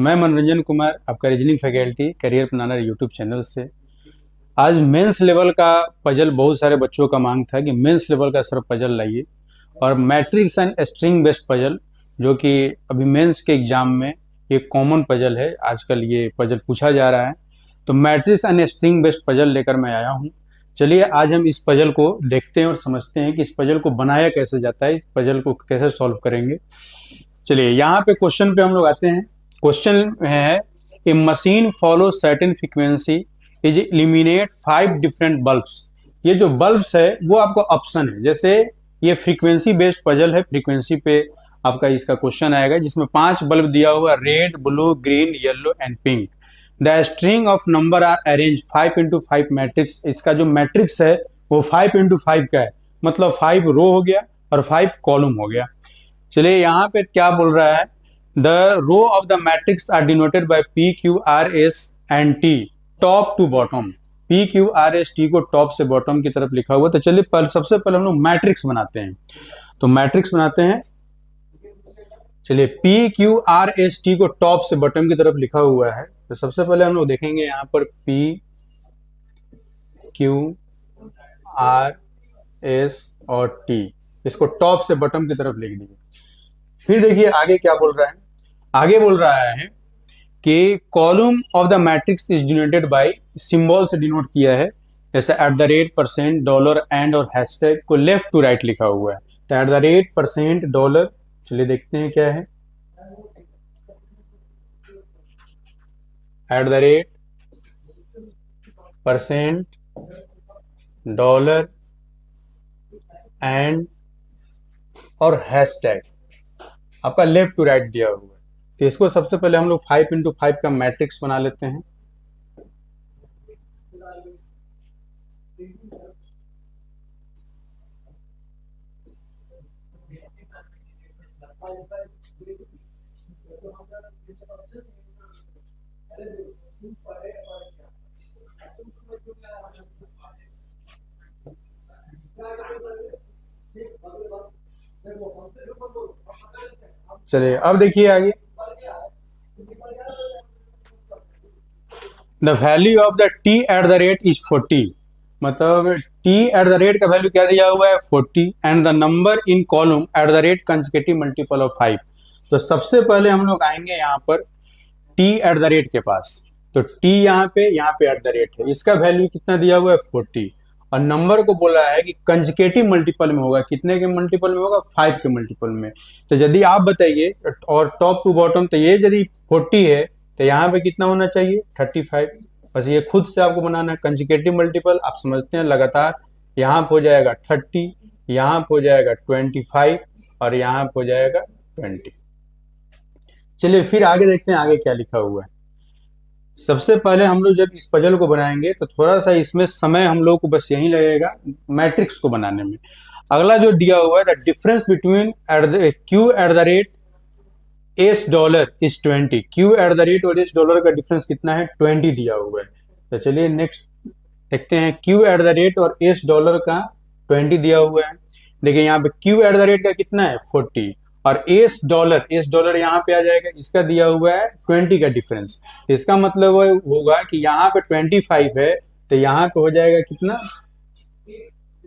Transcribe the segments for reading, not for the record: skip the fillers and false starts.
मैं मनोरंजन कुमार, आपका reasoning faculty career planner YouTube channel से। आज मेंस लेवल का पजल बहुत सारे बच्चों का मांग था कि मेंस लेवल का सर पजल लाइए, और matrix and string based puzzle, जो कि अभी मेंस के एग्जाम में एक कॉमन पजल है। आजकल ये पजल पूछा जा रहा है, तो matrix and string based puzzle लेकर मैं आया हूँ। चलिए आज हम इस पजल को देखते हैं और समझते हैं कि इस पजल को बनाया कैसे जाता है, इस पजल को कैसे सॉल्व करेंगे। चलिए यहाँ पे क्वेश्चन पे हम लोग आते हैं। क्वेश्चन है, a machine follow certain frequency is eliminate 5 different bulbs. ये जो बल्ब्स है वो आपको ऑप्शन है, जैसे ये फ्रीक्वेंसी बेस्ड पजल है, फ्रीक्वेंसी पे आपका इसका क्वेश्चन आएगा, जिसमें 5 बल्ब दिया हुआ, red, blue, green, yellow and pink. The string of number are arrange 5 into 5 matrix. इसका जो मैट्रिक्स है वो 5 इंटू 5 का है, मतलब 5 रो हो गया और 5 कॉलम हो गया। चलिए यहाँ पे क्या बोल रहा है, the row of the matrix are denoted by P Q R S and T, top to bottom. P Q R S T को टॉप से बॉटम की तरफ लिखा हुआ। तो चलिए सबसे पहले हम लोग मैट्रिक्स बनाते हैं। तो मैट्रिक्स बनाते हैं। चलिए P Q R S T को टॉप से बॉटम की तरफ लिखा हुआ है, तो सबसे पहले हम लोग देखेंगे यहाँ पर पी क्यू आर एस और टी, इसको टॉप से बॉटम की तरफ लिख दीजिए। फिर देखिए आगे क्या बोल रहा है। आगे बोल रहा है कि column of the matrix is denoted by, symbol से डिनोट किया है, जैसे at the rate, percent, dollar, and और हैशटैग को लेफ्ट टू राइट लिखा हुआ है। तो at the rate, percent, dollar, चलिए देखते हैं क्या है। At the rate, percent, dollar and और हैशटैग आपका लेफ्ट टू राइट दिया हुआ है। तो इसको सबसे पहले हम लोग 5 इंटू 5 का मैट्रिक्स बना लेते हैं। चलिए अब देखिए आगे, the value of the T at the rate is 40, मतलब टी एट द रेट का वैल्यू क्या दिया हुआ है 40, and the number in column at the rate consecutive multiple of 5। तो सबसे पहले हम लोग आएंगे यहाँ पर टी एट द रेट के पास। तो टी यहाँ पे एट द रेट है, इसका वैल्यू कितना दिया हुआ है 40, और नंबर को बोला है कि कंसेक्यूटिव मल्टीपल में होगा। कितने के मल्टीपल में होगा, 5 के मल्टीपल में। तो यदि आप बताइए, और टॉप टू बॉटम, तो ये यदि 40 है तो यहाँ पे कितना होना चाहिए 35। बस ये खुद से आपको बनाना है। कंसेक्यूटिव मल्टीपल आप समझते हैं, लगातार यहाँ पे हो जाएगा 30, यहाँ पे हो जाएगा 25 और यहाँ पे हो जाएगा 20। चलिए फिर आगे देखते हैं आगे क्या लिखा हुआ है। सबसे पहले हम लोग जब इस पजल को बनाएंगे तो थोड़ा सा इसमें समय हम लोग को बस यही लगेगा मैट्रिक्स को बनाने में। अगला जो दिया हुआ है, the difference between Q at the rate S dollar is 20। Q at the rate और एस डॉलर का डिफरेंस कितना है 20 दिया हुआ है। तो चलिए नेक्स्ट देखते हैं, क्यू एट द रेट और एस डॉलर का 20 दिया हुआ है। देखिए यहाँ पे क्यू एट द रेट का कितना है 40, और एस डॉलर यहाँ पे आ जाएगा, इसका दिया हुआ है 20 का डिफरेंस। तो इसका मतलब होगा कि यहाँ पे 25 है, तो यहाँ पे हो जाएगा कितना,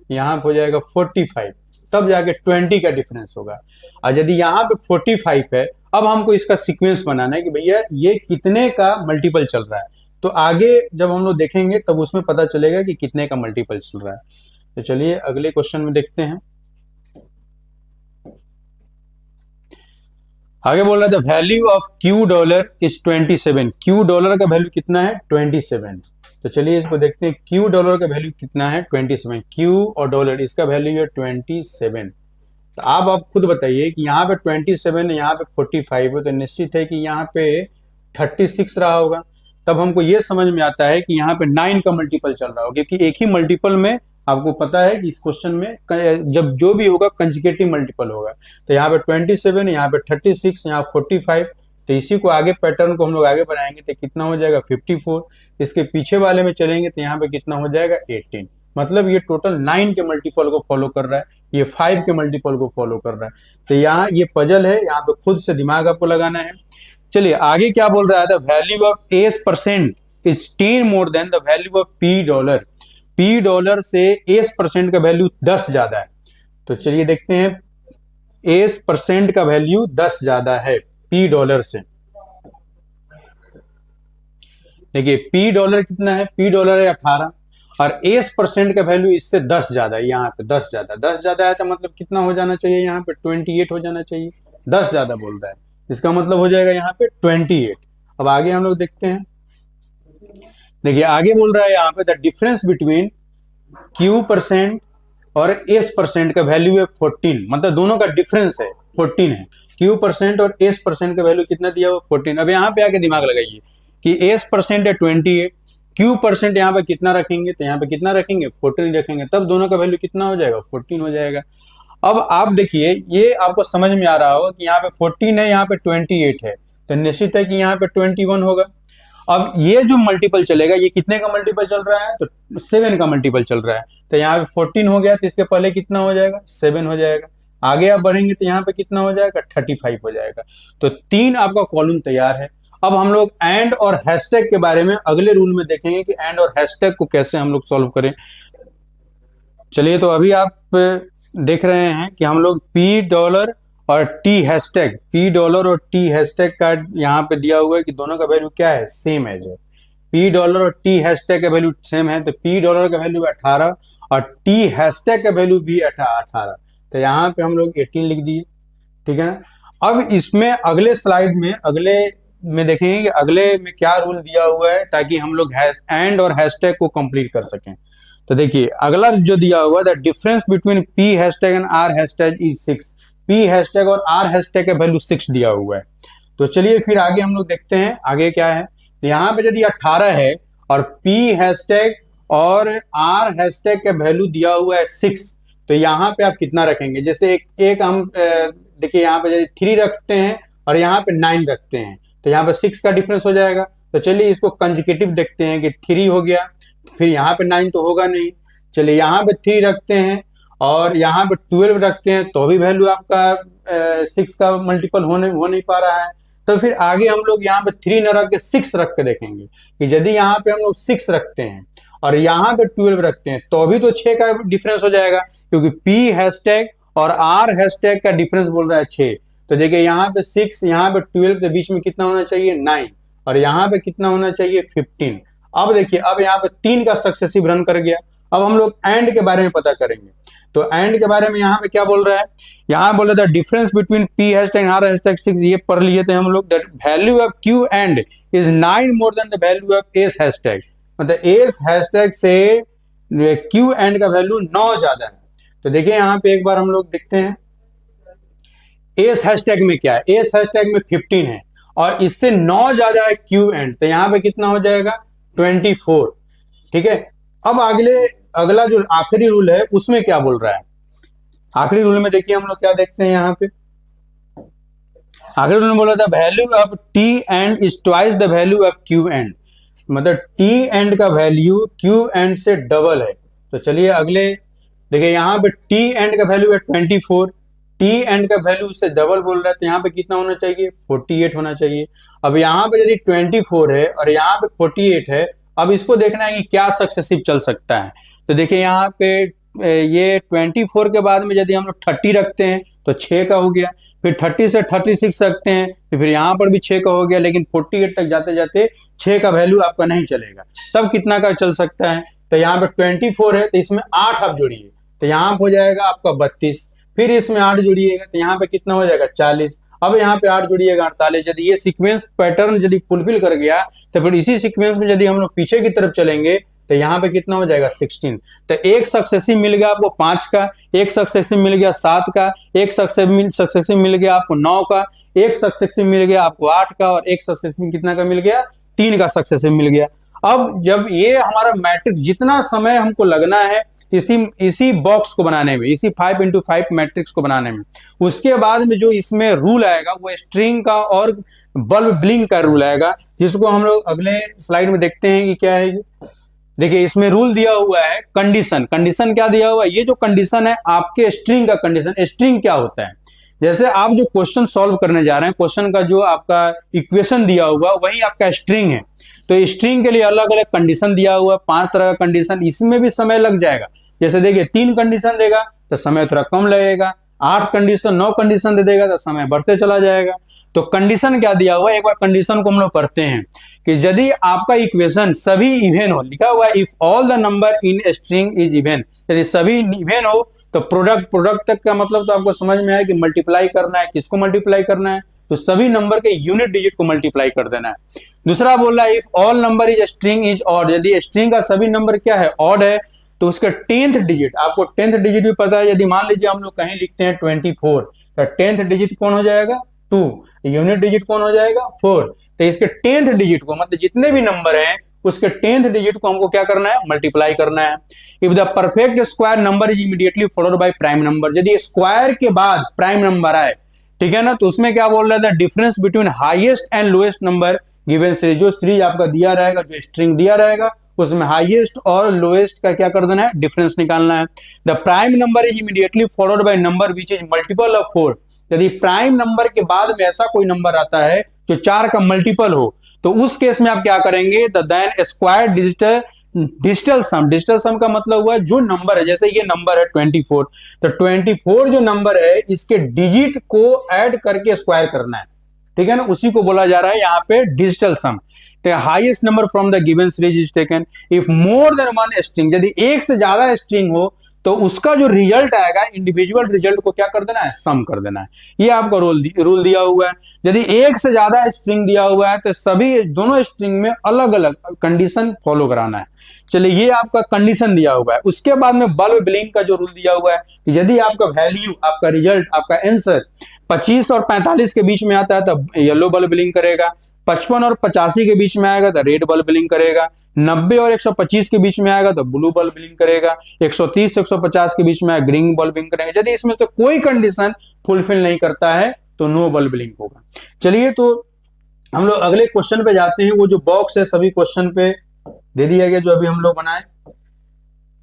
यहाँ पे हो जाएगा 45, तब जाके 20 का डिफरेंस होगा। और यदि यहाँ पे 45 है, अब हमको इसका सीक्वेंस बनाना है कि भैया ये कितने का मल्टीपल चल रहा है। तो आगे जब हम लोग देखेंगे तब उसमें पता चलेगा कि कितने का मल्टीपल चल रहा है। तो चलिए अगले क्वेश्चन में देखते हैं। आगे बोल रहा है, the value of Q dollar is 27। Q dollar का वैल्यू कितना है 27। तो चलिए इसको देखते हैं, क्यू डॉलर का वैल्यू कितना है 27। क्यू और डॉलर इसका वैल्यू है 27। तो आप खुद बताइए कि यहाँ पे 27 है, यहाँ पे 45 है, तो निश्चित है कि यहाँ पे 36 रहा होगा। तब हमको ये समझ में आता है कि यहाँ पे 9 का मल्टीपल चल रहा होगा, क्योंकि एक ही मल्टीपल में आपको पता है कि इस क्वेश्चन में जब जो भी होगा कंसेक्यूटिव मल्टीपल होगा। तो यहाँ पे 27, यहाँ पे 36, यहाँ 45। तो इसी को आगे पैटर्न को हम लोग आगे बढ़ाएंगे तो कितना हो जाएगा 54। इसके पीछे वाले में चलेंगे तो यहाँ पे कितना हो जाएगा 18। मतलब ये टोटल 9 के मल्टीपल को फॉलो कर रहा है, ये 5 के मल्टीपल को फॉलो कर रहा है। तो यहाँ ये पजल है, यहाँ पे खुद से दिमाग आपको लगाना है। चलिए आगे क्या बोल रहा है, the value of S percent is 10 more than the value of P dollar. P dollar से एस परसेंट का वैल्यू 10 ज्यादा है। तो चलिए देखते हैं, एस परसेंट का वैल्यू 10 ज्यादा है पी डॉलर से। देखिए पी डॉलर कितना है, पी डॉलर है 18 और एस परसेंट का वैल्यू इससे 10 ज्यादा है। यहाँ पे 10 ज्यादा, 10 ज्यादा है तो मतलब कितना हो जाना चाहिए, यहाँ पे 28 हो जाना चाहिए। 10 ज्यादा बोल रहा है, इसका मतलब हो जाएगा यहाँ पे 28। अब आगे हम लोग देखते हैं। देखिए आगे बोल रहा है यहाँ पे the difference between Q percent और एस परसेंट का वैल्यू है 14, मतलब दोनों का डिफरेंस है 14 है। क्यू परसेंट और एस परसेंट का वैल्यू कितना दिया हुआ 14। अब यहाँ पे आके दिमाग लगाइए कि एस परसेंट है 28, क्यू परसेंट यहाँ पे कितना रखेंगे, तो यहाँ पे कितना रखेंगे 14 रखेंगे, तब दोनों का वैल्यू कितना हो जाएगा 14 हो जाएगा। अब आप देखिए ये आपको समझ में आ रहा होगा कि यहाँ पे 14 है, यहाँ पे 28 है, तो निश्चित है कि यहाँ पे 21 होगा। अब ये जो मल्टीपल चलेगा, ये कितने का मल्टीपल चल रहा है, तो 7 का मल्टीपल चल रहा है, तो यहाँ पे 14 हो गया, तो इसके पहले कितना हो जाएगा 7 हो जाएगा। आगे आप बढ़ेंगे तो यहाँ पे कितना हो जाएगा 35 हो जाएगा। तो 3 आपका कॉलम तैयार है। अब हम लोग एंड और हैशटैग के बारे में अगले रूल में देखेंगे कि एंड और हैशटैग को कैसे हम लोग सॉल्व करें। चलिए तो अभी आप देख रहे हैं कि हम लोग पी डॉलर और टी हैशटैग, पी डॉलर और टी हैशटैग का यहाँ पे दिया हुआ है कि दोनों का वैल्यू क्या है, सेम है। जो पी डॉलर और टी हैशटैग का वैल्यू सेम है, तो पी डॉलर का वैल्यू 18 और टी हैशटैग का वैल्यू भी 18, तो यहाँ पे हम लोग 18 लिख दिए, ठीक है ना। अब इसमें अगले स्लाइड में, अगले में देखेंगे कि अगले में क्या रूल दिया हुआ है ताकि हम लोग एंड और हैशटैग को कंप्लीट कर सकें। तो देखिए अगला जो दिया हुआ है, the difference between P hashtag and R hashtag is 6। P hashtag और आर हैशटैग का वैल्यू 6 दिया हुआ है। तो चलिए फिर आगे हम लोग देखते हैं आगे क्या है। तो यहाँ पे यदि 18 है और पी हैशटैग और आर हैशटैग का वैल्यू दिया हुआ है 6, तो यहाँ पे आप कितना रखेंगे। जैसे एक हम देखिए यहाँ पे यदि 3 रखते हैं और यहाँ पे 9 रखते हैं, तो यहाँ पे 6 का डिफरेंस हो जाएगा। तो चलिए इसको कंसेक्यूटिव देखते हैं कि 3 हो गया, फिर यहाँ पे 9 तो होगा नहीं। चलिए यहाँ पे 3 रखते हैं और यहाँ पे 12 रखते हैं, तो भी वैल्यू आपका 6 का मल्टीपल हो नहीं पा रहा है। तो फिर आगे हम लोग यहाँ पे 3 न रख के 6 रख के देखेंगे कि यदि यहाँ पे हम लोग 6 रखते हैं और यहाँ पे 12 रखते हैं, तो भी तो 6 का डिफरेंस हो जाएगा, क्योंकि पी हैशटैग और आर हैशटैग का डिफरेंस बोल रहा है 6। तो देखिए यहाँ पे 6, यहाँ पे 12 के बीच में कितना होना चाहिए 9, और यहाँ पे कितना होना चाहिए 15। अब देखिए अब यहाँ पे 3 का सक्सेसिव रन कर गया। अब हम लोग एंड के बारे में पता करेंगे। तो एंड के बारे में यहाँ पे क्या बोल रहा है, यहाँ बोल रहा था difference between P hashtag R hashtag 6, ये पढ़ लिए थे हम लोग। That value of Q and is 9 more than the value of S hashtag, मतलब एस हैशटैग से क्यू एंड का वैल्यू 9 ज्यादा है। तो देखिए यहाँ पे एक बार हम लोग देखते हैं एस हैशटैग में क्या है, एस हैशटैग में 15 है और इससे 9 ज्यादा है क्यू एंड, तो यहाँ पे कितना हो जाएगा 24, ठीक है। अब अगला जो आखिरी रूल है उसमें क्या बोल रहा है, आखिरी रूल में देखिए हम लोग क्या देखते हैं यहाँ पे। आखिरी रूल में बोला था value of T and is twice the value of Q and, मतलब टी एंड का वैल्यू क्यू एंड से डबल है। तो चलिए अगले देखिए यहाँ पे टी एंड का वैल्यू है 24, टी एंड का वैल्यू इससे डबल बोल रहा है, तो यहाँ पे कितना होना चाहिए 48 होना चाहिए। अब यहाँ पे यदि 24 है और यहाँ पे 48 है, अब इसको देखना है कि क्या सक्सेसिव चल सकता है। तो देखिए यहाँ पे ये 24 के बाद में यदि हम लोग 30 रखते हैं तो 6 का हो गया, फिर 30 से 36 रखते हैं तो फिर यहाँ पर भी 6 का हो गया, लेकिन 48 तक जाते जाते 6 का वैल्यू आपका नहीं चलेगा। तब कितना का चल सकता है, तो यहाँ पे 24 है तो इसमें 8 आप जोड़िए, तो यहाँ हो जाएगा आपका 32, फिर इसमें 8 जोड़िएगा तो यहाँ पे कितना हो जाएगा 40, अब यहाँ पे 8 जोड़िएगा 48। यदि ये सीक्वेंस पैटर्न यदि फुलफिल कर गया तो फिर इसी सीक्वेंस में यदि हम लोग पीछे की तरफ चलेंगे तो यहाँ पे कितना हो जाएगा 16। तो एक सक्सेसिव मिल गया आपको 5 का, एक सक्सेसिव मिल गया 7 का, एक सक्सेसिव मिल गया आपको 9 का, एक सक्सेसिव मिल गया आपको 8 का, और एक सक्सेसिव कितना का मिल गया 3 का सक्सेसिव मिल गया। अब जब ये हमारा मैट्रिक्स, जितना समय हमको लगना है इसी बॉक्स को बनाने में, इसी 5x5 मैट्रिक्स को बनाने में, उसके बाद में जो इसमें रूल आएगा वो स्ट्रिंग का और बल्ब ब्लिंक का रूल आएगा, जिसको हम लोग अगले स्लाइड में देखते हैं कि क्या है। देखिए इसमें रूल दिया हुआ है कंडीशन। कंडीशन क्या दिया हुआ है, ये जो कंडीशन है आपके स्ट्रिंग का कंडीशन। स्ट्रिंग क्या होता है, जैसे आप जो क्वेश्चन सॉल्व करने जा रहे हैं, क्वेश्चन का जो आपका इक्वेशन दिया हुआ वही आपका स्ट्रिंग है, तो स्ट्रिंग के लिए अलग अलग कंडीशन दिया हुआ है, 5 तरह का कंडीशन, इसमें भी समय लग जाएगा। जैसे देखिए 3 कंडीशन देगा तो समय थोड़ा कम लगेगा, 8 कंडीशन 9 कंडीशन दे देगा तो समय बढ़ते चला जाएगा। तो कंडीशन क्या दिया हुआ है, एक बार कंडीशन को हम लोग पढ़ते हैं कि यदि आपका इक्वेशन सभी इवन हो, लिखा हुआ है if all the number in string is even, यदि सभी इवन हो तो प्रोडक्ट तक का मतलब तो आपको समझ में आया कि मल्टीप्लाई करना है, किसको मल्टीप्लाई करना है, तो सभी नंबर के यूनिट डिजिट को मल्टीप्लाई कर देना है। दूसरा बोल रहा है if all number is string is odd, यदि स्ट्रिंग का सभी नंबर क्या है, ऑड है, तो उसका 10th डिजिट, आपको 10th डिजिट भी पता है, यदि मान लीजिए हम लोग कहीं लिखते हैं 24, तो 10th डिजिट कौन हो जाएगा 2, यूनिट डिजिट कौन हो जाएगा 4, तो इसके 10th डिजिट को मतलब जितने भी नंबर हैं उसके 10th डिजिट को हमको क्या करना है, मल्टीप्लाई करना है। If the perfect square number is immediately followed by prime number, यदि स्क्वायर के बाद प्राइम नंबर आए, ठीक है ना, तो उसमें क्या बोल रहा था, difference between highest and lowest number given series, जो सीरीज आपका दिया रहेगा, जो स्ट्रिंग दिया रहेगा उसमें हाईएस्ट और लोएस्ट का क्या कर देना है, डिफरेंस निकालना है। The prime number is immediately followed by number which is multiple of 4, यदि प्राइम नंबर के बाद में ऐसा कोई नंबर आता है जो 4 का मल्टीपल हो, तो उस केस में आप क्या करेंगे, द देन स्क्वायर डिजिटल सम का मतलब हुआ जो नंबर है, जैसे ये नंबर है 24, तो 24 जो नंबर है इसके डिजिट को ऐड करके स्क्वायर करना है, ठीक है ना, उसी को बोला जा रहा है यहाँ पे digital sum. Highest number from the given series is taken if more than 1 string, यदि एक से ज्यादा स्ट्रिंग हो तो उसका जो रिजल्ट आएगा इंडिविजुअल रिजल्ट को क्या कर देना है, सम कर देना है। ये आपका रूल दिया हुआ है। यदि एक से ज्यादा स्ट्रिंग दिया हुआ है तो सभी दोनों स्ट्रिंग में अलग अलग कंडीशन फॉलो कराना है। चलिए ये आपका कंडीशन दिया हुआ है। उसके बाद में बल्ब बिलिंग का जो रूल दिया हुआ है, यदि आपका वैल्यू, आपका रिजल्ट, आपका आंसर 25 और 45 के बीच में आता है तब येलो बल्ब बिलिंग करेगा, 55 और 85 के बीच में आएगा तो रेड बल्ब बिलिंग करेगा, 90 और 125 के बीच में आएगा तो ब्लू बल्ब बिलिंग करेगा, 130 से 150 के बीच में ग्रीन बल्ब बिलिंग करेगा। यदि इसमें से कोई कंडीशन फुलफिल नहीं करता है तो नो बल्ब बिलिंग होगा। चलिए तो हम लोग अगले क्वेश्चन पे जाते हैं। वो जो बॉक्स है सभी क्वेश्चन पे दे दिया गया जो अभी हम लोग बनाए।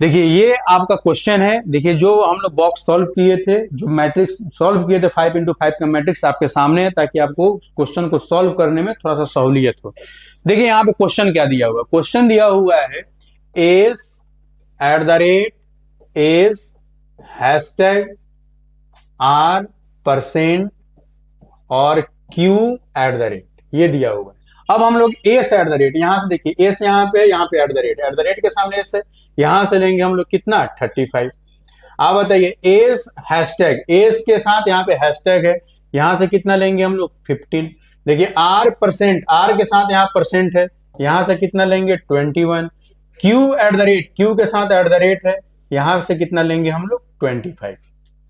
देखिए ये आपका क्वेश्चन है। देखिए जो हम लोग बॉक्स सॉल्व किए थे, जो मैट्रिक्स सॉल्व किए थे 5 into 5 का मैट्रिक्स आपके सामने है, ताकि आपको क्वेश्चन को सॉल्व करने में थोड़ा सा सहूलियत हो। देखिए यहाँ पे क्वेश्चन क्या दिया हुआ है, क्वेश्चन दिया हुआ है एस एस हैशटैग आर % और क्यू @ ये दिया हुआ है। अब हम लोग एस @ यहां से देखिए एस यहाँ पे @ के सामने एस है, यहां से लेंगे हम लोग कितना 35। आप बताइए एस हैशटैग, एस के साथ यहाँ पे हैशटैग है, यहां से कितना लेंगे हम लोग 15। देखिए R%, आर के साथ यहाँ परसेंट है, यहां से कितना लेंगे 21। क्यू @ क्यू के साथ @ है, यहां से कितना लेंगे हम लोग 25।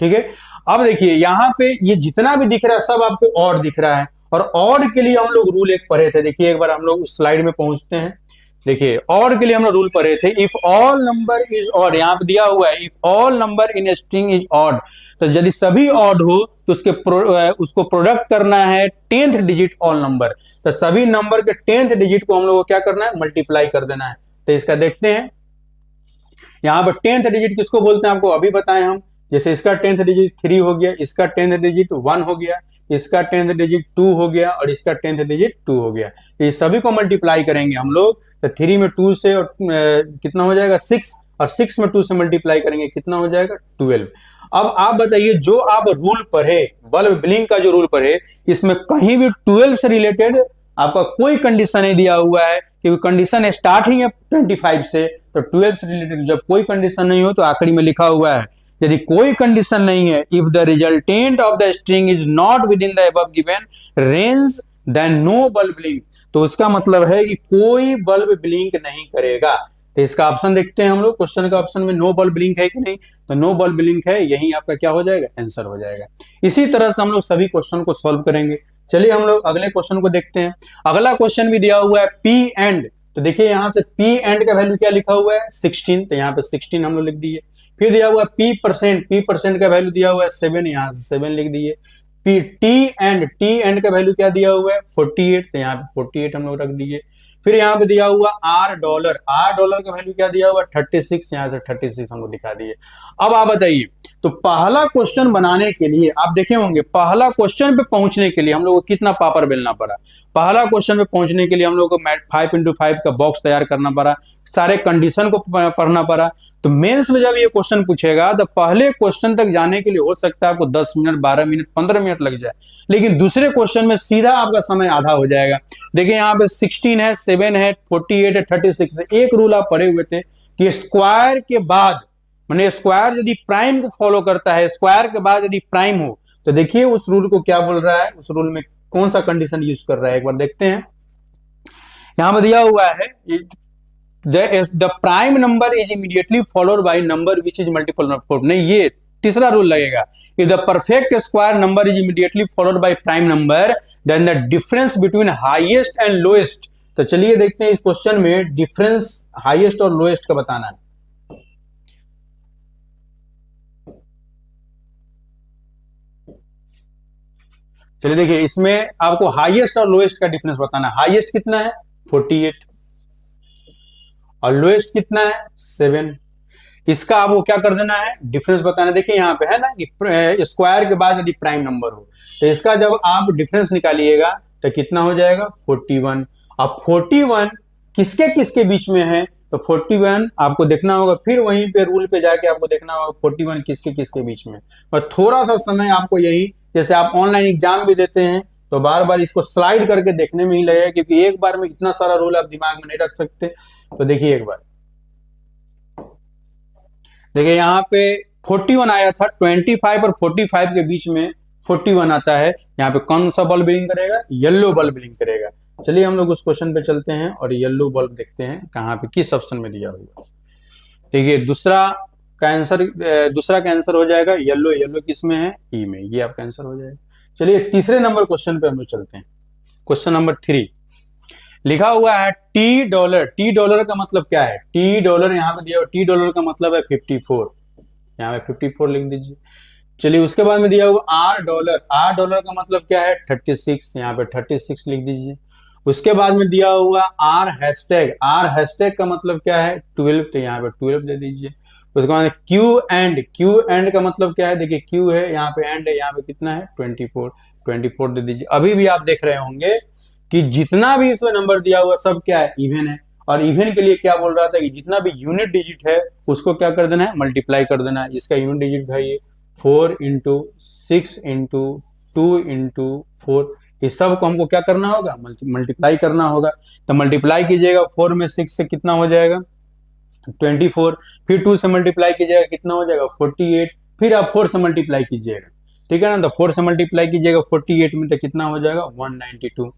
ठीक है। अब देखिए यहाँ पे ये जितना भी दिख रहा है सब आपको ऑड दिख रहा है, और ऑड के लिए हम लोग रूल एक पढ़े थे। देखिए एक बार हम लोग उस स्लाइड में पहुंचते हैं। देखिए ऑड के लिए हम लोग रूल पढ़े थे, if all number is odd, यहाँ पे दिया हुआ है if all number in string is odd, तो यदि सभी ऑड हो तो उसको प्रोडक्ट करना है 10th डिजिट ऑल नंबर, तो सभी नंबर के 10th डिजिट को हम लोग को क्या करना है, मल्टीप्लाई कर देना है। तो इसका देखते हैं, यहाँ पर 10th डिजिट किसको बोलते हैं आपको अभी बताएं हम। जैसे इसका 10th डिजिट 3 हो गया, इसका 10th डिजिट 1 हो गया, इसका 10th डिजिट 2 हो गया, और इसका 10th डिजिट 2 हो गया। ये सभी को मल्टीप्लाई करेंगे हम लोग, तो 3 में 2 से और कितना हो जाएगा 6, और 6 में 2 से मल्टीप्लाई करेंगे कितना हो जाएगा 12। अब आप बताइए जो आप रूल पढ़े, बल्ब बिलिंग का जो रूल पढ़े, इसमें कहीं भी 12 से रिलेटेड आपका कोई कंडीशन नहीं दिया हुआ है, क्योंकि कंडीशन स्टार्ट ही है 25 से, तो 12 से रिलेटेड जब कोई कंडीशन नहीं हो तो आखिरी में लिखा हुआ है यदि कोई कंडीशन नहीं है, if the resultant of the string is not within the above given range then no bulb blink, तो उसका मतलब है कि कोई बल्ब ब्लिंक नहीं करेगा। तो इसका ऑप्शन देखते हैं हम लोग, क्वेश्चन का ऑप्शन में नो बल्ब ब्लिंक है कि नहीं, तो नो बल्ब ब्लिंक है, यही आपका क्या हो जाएगा, आंसर हो जाएगा। इसी तरह से हम लोग सभी क्वेश्चन को सॉल्व करेंगे। चलिए हम लोग अगले क्वेश्चन को देखते हैं। अगला क्वेश्चन भी दिया हुआ है पी एंड, तो देखिए यहाँ से पी एंड का वैल्यू क्या लिखा हुआ है 16, तो यहाँ पे 16 हम लोग लिख दिए। फिर दिया हुआ पी परसेंट का वैल्यू दिया हुआ है 7, यहाँ से 7 लिख दिए। टी एंड का वैल्यू क्या दिया हुआ है 48, तो यहाँ पे 48 हम लोग रख दिए। फिर यहाँ पे दिया हुआ आर डॉलर का वैल्यू क्या दिया हुआ 36, यहाँ से 36 हमको दिखा दिए। अब आप बताइए, तो पहला क्वेश्चन बनाने के लिए आप देखे होंगे, पहला क्वेश्चन पे पहुंचने के लिए हम लोग को कितना पापड़ बेलना पड़ा। पहला क्वेश्चन पे पहुंचने के लिए हम लोग को 5x5 का बॉक्स तैयार करना पड़ा, सारे कंडीशन को पढ़ना पड़ा। तो मेंस में जब ये क्वेश्चन पूछेगा तो पहले क्वेश्चन तक जाने के लिए हो सकता है आपको 10 मिनट, 12 मिनट, 15 मिनट लग जाए, लेकिन दूसरे क्वेश्चन में सीधा आपका समय आधा हो जाएगा। देखिए यहाँ पे 16 है, 7 है, 48 है, 36 है। एक रूल आप पढ़े हुए थे कि स्क्वायर के बाद, माने स्क्वायर यदि प्राइम को फॉलो करता है, स्क्वायर के बाद यदि प्राइम हो, तो देखिए उस रूल को क्या बोल रहा है, उस रूल में कौन सा कंडीशन यूज कर रहा है, एक बार देखते हैं। यहां पर दिया हुआ है the prime number is immediately followed by number which is multiple of 4। नहीं, ये तीसरा रूल लगेगा कि the perfect square number is immediately followed by prime number, then the difference between highest and lowest. तो चलिए देखते हैं इस क्वेश्चन में डिफरेंस हाईएस्ट और लोएस्ट का बताना है। चलिए देखिए, इसमें आपको हाईएस्ट और लोएस्ट का डिफरेंस बताना है। हाईएस्ट कितना है 48 और लोएस्ट कितना है 7। इसका आपको क्या कर देना है, डिफरेंस बताना। देखिए यहाँ पे है ना कि स्क्वायर के बाद यदि प्राइम नंबर हो, तो इसका जब आप डिफरेंस निकालिएगा तो कितना हो जाएगा 41। अब 41 किसके किसके बीच में है, तो 41 आपको देखना होगा, फिर वहीं पे रूल पे जाके आपको देखना होगा 41 किसके किसके बीच में। और थोड़ा सा समय आपको यही, जैसे आप ऑनलाइन एग्जाम भी देते हैं तो बार बार इसको स्लाइड करके देखने में ही लगेगा, क्योंकि एक बार में इतना सारा रूल आप दिमाग में नहीं रख सकते। तो देखिए एक बार, देखिए यहाँ पे 41 आया था, 25 और 45 के बीच में 41 आता है। यहाँ पे कौन सा बल्ब ब्लिंक करेगा, येलो बल्ब ब्लिंक करेगा। चलिए हम लोग उस क्वेश्चन पे चलते हैं और येलो बल्ब देखते हैं कहाँ पे, किस ऑप्शन में दिया हुआ। देखिए दूसरा का आंसर हो जाएगा येलो। येलो किस में है, ई में, ये आपका आंसर हो जाएगा। चलिए तीसरे नंबर क्वेश्चन पे हम लोग चलते हैं। क्वेश्चन नंबर 3 लिखा हुआ है टी डॉलर। टी डॉलर का मतलब क्या है, टी डॉलर यहाँ पे दिया हुआ, टी डॉलर का मतलब है 54, यहाँ पे 54 लिख दीजिए। चलिए उसके बाद में दिया हुआ आर डॉलर। आर डॉलर का मतलब क्या है 36, यहाँ पे 36 लिख दीजिए। उसके बाद में दिया हुआ आर हैशटैग। आर हैशटैग का मतलब क्या है 12, तो यहाँ पे 12 दे दीजिए। उसके बाद क्यू एंड। क्यू एंड का मतलब क्या है, देखिए क्यू है, यहाँ पे एंड है, यहाँ पे कितना है 24 दे दीजिए। अभी भी आप देख रहे होंगे कि जितना भी इसमें नंबर दिया हुआ सब क्या है, इवन है। और इवन के लिए क्या बोल रहा था कि जितना भी यूनिट डिजिट है उसको क्या कर देना है, मल्टीप्लाई कर देना है। इसका यूनिट डिजिट है ये 4 इंटू 6 इंटू 2 इंटू 4। इस सब को हमको क्या करना होगा, मल्टीप्लाई करना होगा। तो मल्टीप्लाई कीजिएगा, 4 में 6 से कितना हो जाएगा 24, फिर 2 से मल्टीप्लाई कीजिएगा कितना हो जाएगा 48, फिर आप 4 से मल्टीप्लाई कीजिएगा, ठीक है ना। तो 4 से मल्टीप्लाई कीजिएगा 48 में, तो कितना हो जाएगा 192,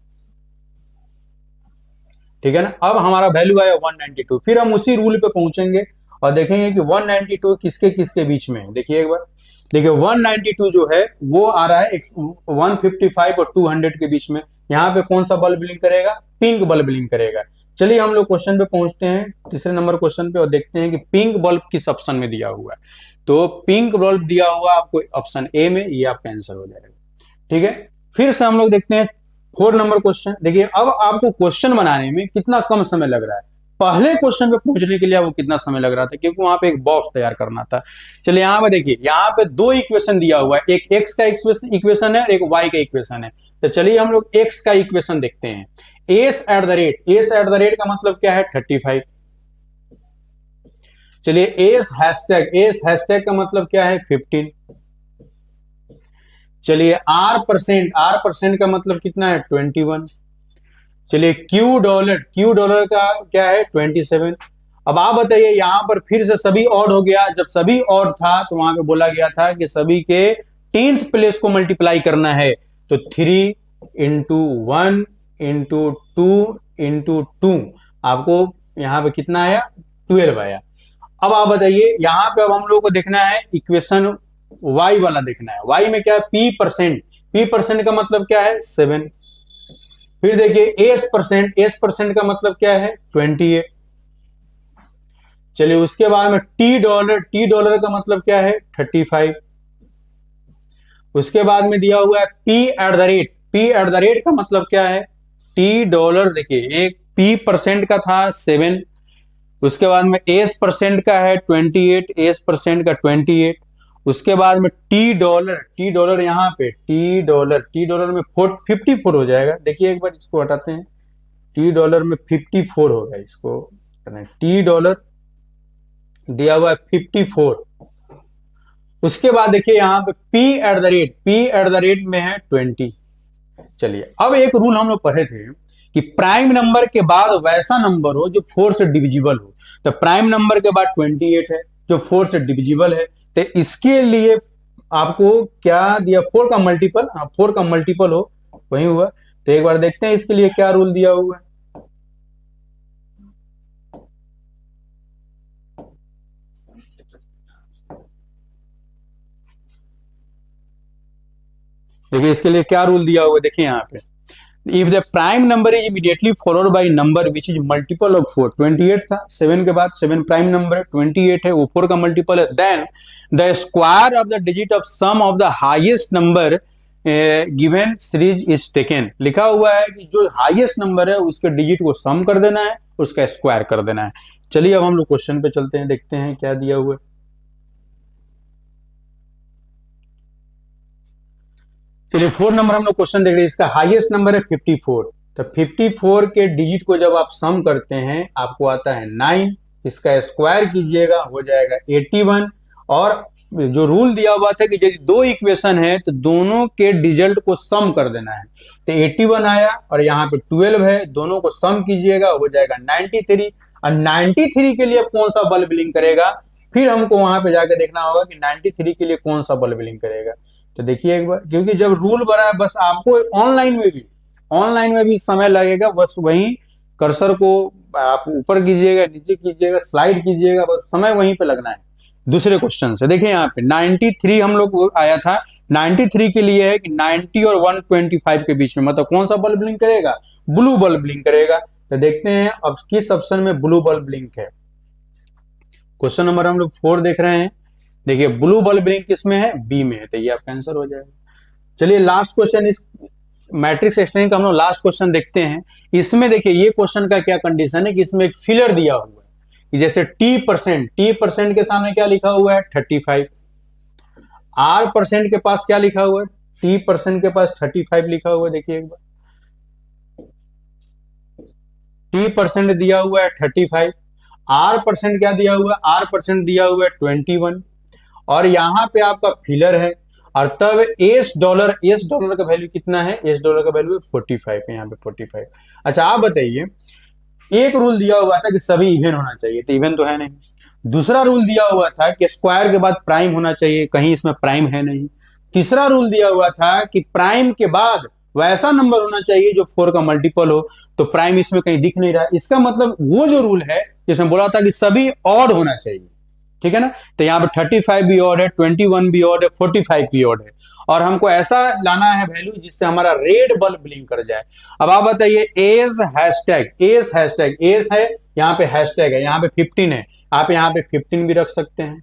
ठीक है ना। अब हमारा वैल्यू आया 192। फिर हम उसी रूल पे पहुंचेंगे और देखेंगे कि 192 किसके किसके बीच में है। देखिए एक बार, देखिए 192 जो है वो आ रहा है 155 और 200 के बीच में। यहाँ पे कौन सा बल्ब ब्लिंक करेगा, पिंक बल्ब ब्लिंक करेगा। चलिए हम लोग क्वेश्चन पे पहुंचते हैं, तीसरे नंबर क्वेश्चन पे, और देखते हैं कि पिंक बल्ब किस ऑप्शन में दिया हुआ है। तो पिंक बल्ब दिया हुआ आपको ऑप्शन ए में, ये आपका आंसर हो जाएगा, ठीक है। फिर से हम लोग देखते हैं 4 नंबर क्वेश्चन। देखिए अब आपको क्वेश्चन बनाने में कितना कम समय लग रहा है, पहले क्वेश्चन पे पहुंचने के लिए आपको कितना समय लग रहा था, क्योंकि वहां पे एक बॉक्स तैयार करना था। चलिए यहाँ पे देखिए, यहाँ पे 2 इक्वेशन दिया हुआ है, एक एक्स का इक्वेशन है और एक वाई का इक्वेशन है। तो चलिए हम लोग एक्स का इक्वेशन देखते हैं। एस एट द रेट का मतलब क्या है 35। चलिए एस हैशटैग का मतलब क्या है 15। चलिए आर परसेंट का मतलब कितना है 21। चलिए क्यू डॉलर का क्या है 27। अब आप बताइए, यहां पर फिर से सभी ऑड हो गया। जब सभी ऑड था तो वहां पे बोला गया था कि सभी के 10th प्लेस को मल्टीप्लाई करना है। तो 3 इंटू 1 इंटू 2 इंटू 2 आपको यहाँ पे कितना आया 12 आया। अब आप बताइए, यहाँ पे अब हम लोगों को देखना है इक्वेशन y वाला देखना है। y में क्या है p परसेंट का मतलब क्या है 7। फिर देखिए s परसेंट का मतलब क्या है 28। चलिए उसके बाद में टी डॉलर का मतलब क्या है 35। उसके बाद में दिया हुआ है p एट द रेट का मतलब क्या है टी डॉलर। देखिए एक P परसेंट का था 7, उसके बाद में S परसेंट का है 28, S परसेंट का 28, उसके बाद में टी डॉलर यहाँ पे टी डॉलर में 54 हो जाएगा। देखिए एक बार इसको हटाते हैं, टी डॉलर में 54 होगा, इसको टी डॉलर दिया हुआ है 54। उसके बाद देखिए यहाँ पे p@, में है 20। चलिए अब एक रूल हम लोग पढ़े थे कि प्राइम नंबर के बाद वैसा नंबर हो जो 4 से डिविजिबल हो। तो प्राइम नंबर के बाद 28 है जो 4 से डिविजिबल है, तो इसके लिए आपको क्या दिया, 4 का मल्टीपल, 4 का मल्टीपल हो वही हुआ। तो एक बार देखते हैं इसके लिए क्या रूल दिया हुआ है। देखिए इसके लिए क्या रूल दिया हुआ है, देखिए यहाँ पे, if the prime number is immediately followed by number which is multiple of 4, 28 था, 7 के बाद 7 प्राइम नंबर है, 28 है, वो 4 का मल्टीपल है, then the square of the digit of sum of the highest number given series is taken. लिखा हुआ है कि जो हाईएस्ट नंबर है उसके डिजिट को सम कर देना है, उसका स्क्वायर कर देना है। चलिए अब हम लोग क्वेश्चन पे चलते हैं, देखते हैं क्या दिया हुआ है। चलिए 4 नंबर हम लोग क्वेश्चन देख रहे हैं, इसका हाईएस्ट नंबर है 54। तो 54 के डिजिट को जब आप सम करते हैं आपको आता है 9, इसका स्क्वायर कीजिएगा हो जाएगा 81। और जो रूल दिया हुआ था कि यदि दो इक्वेशन है तो दोनों के रिजल्ट को सम कर देना है, तो 81 आया और यहाँ पे 12 है, दोनों को सम कीजिएगा हो जाएगा 93। और 93 के लिए कौन सा बल्ब ब्लिंक करेगा, फिर हमको वहां पे जाकर देखना होगा कि 93 के लिए कौन सा बल्ब ब्लिंक करेगा। तो देखिए एक बार, क्योंकि जब रूल बना है, बस आपको ऑनलाइन में भी समय लगेगा, बस वहीं कर्सर को आप ऊपर कीजिएगा, नीचे कीजिएगा, स्लाइड कीजिएगा, बस समय वहीं पे लगना है। दूसरे क्वेश्चन से देखिए यहाँ पे 93 हम लोग आया था, 93 के लिए है कि 90 और 125 के बीच में, मतलब कौन सा बल्ब ब्लिंक करेगा, ब्लू बल्ब ब्लिंक करेगा। तो देखते हैं अब किस ऑप्शन में ब्लू बल्ब ब्लिंक है। क्वेश्चन नंबर हम लोग 4 देख रहे हैं, देखिए ब्लू बल्ब ब्लिंक किसमें है, बी में है, तो ये आपका आंसर हो जाएगा। चलिए लास्ट क्वेश्चन, इस मैट्रिक्स एक्सटेंशन का हम लोग लास्ट क्वेश्चन देखते हैं। इसमें देखिए ये क्वेश्चन का क्या कंडीशन है कि इसमें एक फिलर दिया हुआ है कि जैसे टी परसेंट के सामने क्या लिखा हुआ है 35, आर परसेंट के पास क्या लिखा हुआ है, टी परसेंट के पास 35 लिखा हुआ है। देखिए एक बार, टी परसेंट दिया हुआ है 35, आर परसेंट क्या दिया हुआ है, आर परसेंट दिया हुआ है 21, और यहां पे आपका फिलर है। और तब एस डॉलर का वैल्यू कितना है, एस डॉलर का वैल्यू 45 है, यहाँ पे 45। अच्छा आप बताइए, एक रूल दिया हुआ था कि सभी इवन होना चाहिए, तो इवन तो है नहीं। दूसरा रूल दिया हुआ था कि स्क्वायर के बाद प्राइम होना चाहिए, कहीं इसमें प्राइम है नहीं। तीसरा रूल दिया हुआ था कि प्राइम के बाद वैसा नंबर होना चाहिए जो 4 का मल्टीपल हो, तो प्राइम इसमें कहीं दिख नहीं रहा। इसका मतलब वो जो रूल है जिसमें बोला था कि सभी ऑड होना चाहिए, ठीक है ना। तो यहाँ पे 35 भी ऑड है, 21 भी ऑड है, 45 भी ऑड है, और हमको ऐसा लाना है वैल्यू जिससे हमारा रेड बल्ब ब्लिंक कर जाए। अब आप बताइए, एस है, यहाँ पे हैशटैग है, यहाँ पे 15 है, आप यहाँ पे 15 भी रख सकते हैं।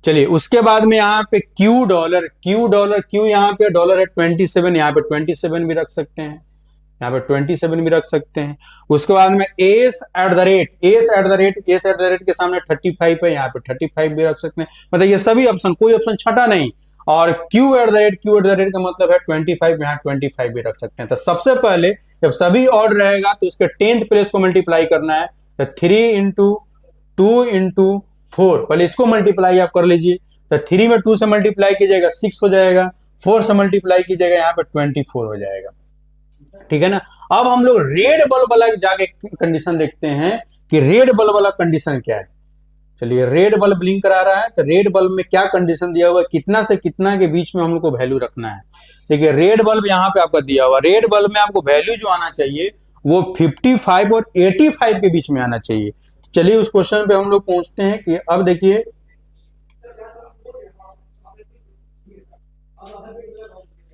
चलिए उसके बाद में यहाँ पे क्यू यहाँ पे डॉलर है 27, यहाँ पे 27 भी रख सकते हैं, यहाँ पे 27 भी रख सकते हैं। उसके बाद में एस एट द रेट के सामने 35 है, यहाँ पे 35 भी रख सकते हैं। मतलब ये सभी ऑप्शन, कोई ऑप्शन छटा नहीं। और क्यू एट द रेट का मतलब है 25, यहाँ 25 भी रख सकते हैं। तो सबसे पहले जब सभी ऑड रहेगा तो उसके 10th प्लेस को मल्टीप्लाई करना है, तो 3 इंटू 2 इंटू 4, पहले इसको मल्टीप्लाई आप कर लीजिए। तो 3 में 2 से मल्टीप्लाई कीजिएगा 6 हो जाएगा, 4 से मल्टीप्लाई कीजिएगा यहाँ पे 24 हो जाएगा, ठीक है ना। अब हम लोग रेड बल्ब वाला जाके कंडीशन देखते हैं कि रेड बल्ब वाला कंडीशन क्या है। चलिए रेड बल्ब ब्लिंक करा रहा है, तो रेड बल्ब में क्या कंडीशन दिया हुआ है, कितना से कितना के बीच में हम लोग को वैल्यू रखना है। देखिए रेड बल्ब यहाँ पे आपका दिया हुआ, रेड बल्ब में आपको वैल्यू जो आना चाहिए वो 55 और 85 के बीच में आना चाहिए। चलिए उस क्वेश्चन पे हम लोग पहुंचते हैं कि अब देखिए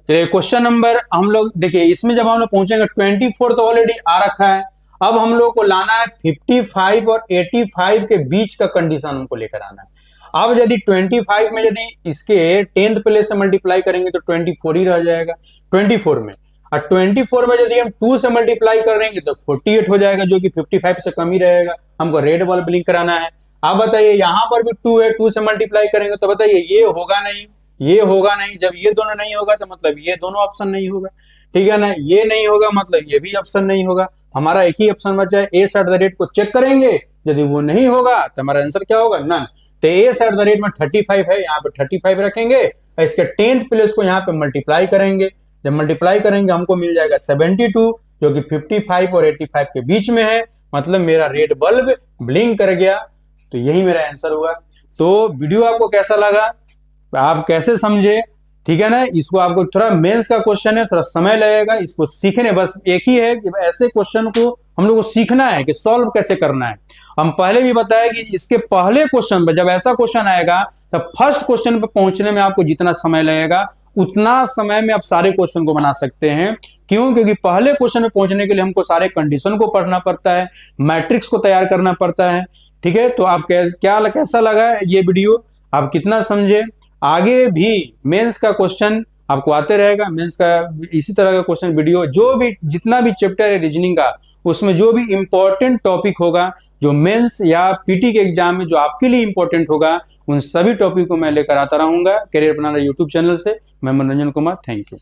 क्वेश्चन नंबर हम लोग देखिए, इसमें जब हम लोग पहुंचेंगे 24 तो ऑलरेडी आ रखा है। अब हम लोग को लाना है 55 और 85 के बीच का कंडीशन हमको लेकर आना है। अब यदि 25 में यदि इसके 10th प्लेस से मल्टीप्लाई करेंगे तो 24 ही रह जाएगा 24 में, और 24 में यदि हम 2 से मल्टीप्लाई करेंगे तो 48 हो जाएगा, जो कि 55 से कम ही रहेगा। हमको रेड बल्ब ब्लिंक कराना है। आप बताइए यहाँ पर भी 2 है, 2 से मल्टीप्लाई करेंगे तो बताइए ये होगा नहीं, ये होगा नहीं। जब ये दोनों नहीं होगा तो मतलब ये दोनों ऑप्शन नहीं होगा, ठीक है ना। ये नहीं होगा मतलब ये भी ऑप्शन नहीं होगा। हमारा एक ही ऑप्शन बचा है, एस एट द रेट को चेक करेंगे, यदि वो नहीं होगा तो हमारा आंसर क्या होगा, नन। तो एस एट द रेट में 35 है, यहाँ पे 35 रखेंगे, इसके 10th प्लेस को यहाँ पे मल्टीप्लाई करेंगे। जब मल्टीप्लाई करेंगे हमको मिल जाएगा 72, जो कि 55 और 85 के बीच में है, मतलब मेरा रेड बल्ब ब्लिंक कर गया। तो यही मेरा आंसर हुआ। तो वीडियो आपको कैसा लगा, आप कैसे समझे, ठीक है ना। इसको आपको थोड़ा मेंस का क्वेश्चन है, थोड़ा समय लगेगा इसको सीखने, बस एक ही है कि ऐसे क्वेश्चन को हम लोग को सीखना है कि सॉल्व कैसे करना है। हम पहले भी बताया कि इसके पहले क्वेश्चन पर जब ऐसा क्वेश्चन आएगा तब फर्स्ट क्वेश्चन पर पहुंचने में आपको जितना समय लगेगा उतना समय में आप सारे क्वेश्चन को बना सकते हैं। क्यों? क्योंकि पहले क्वेश्चन में पहुंचने के लिए हमको सारे कंडीशन को पढ़ना पड़ता है, मैट्रिक्स को तैयार करना पड़ता है, ठीक है। तो आप कैसा लगा ये वीडियो, आप कितना समझे। आगे भी मेंस का क्वेश्चन आपको आते रहेगा, मेंस का इसी तरह का क्वेश्चन वीडियो, जो भी जितना भी चैप्टर है रीजनिंग का, उसमें जो भी इंपॉर्टेंट टॉपिक होगा, जो मेंस या पीटी के एग्जाम में जो आपके लिए इंपॉर्टेंट होगा, उन सभी टॉपिक को मैं लेकर आता रहूंगा करियर बनाना यूट्यूब चैनल से। मैं मनोरंजन कुमार, थैंक यू।